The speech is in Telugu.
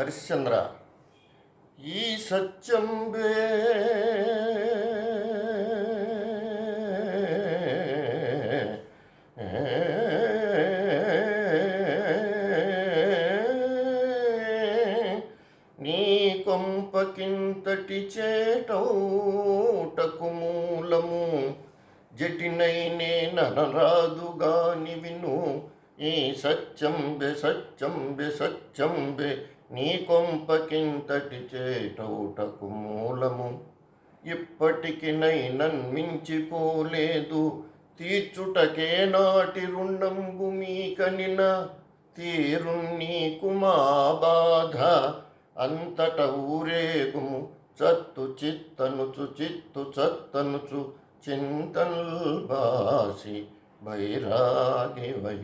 హరిశ్చంద్ర. ఈ సత్యంబే నీ కొంపకింతటి చేటౌటకు మూలము జటినైనే ననరాదుగాని విను. ఈ సత్యంబె సత్యంబె సత్యంబె నీ కొంపకింతటి చేటౌటకు మూలము. ఇప్పటికి నన్మించిపోలేదు తీర్చుటకే నాటి రుణంబు మీకనిన తీరు నీకు మా బాధ. అంతట ఊరేగుము చత్తు చిత్తనుచు చిత్తు చత్తనుచు చింతల్ బాసి బైరాగి వై.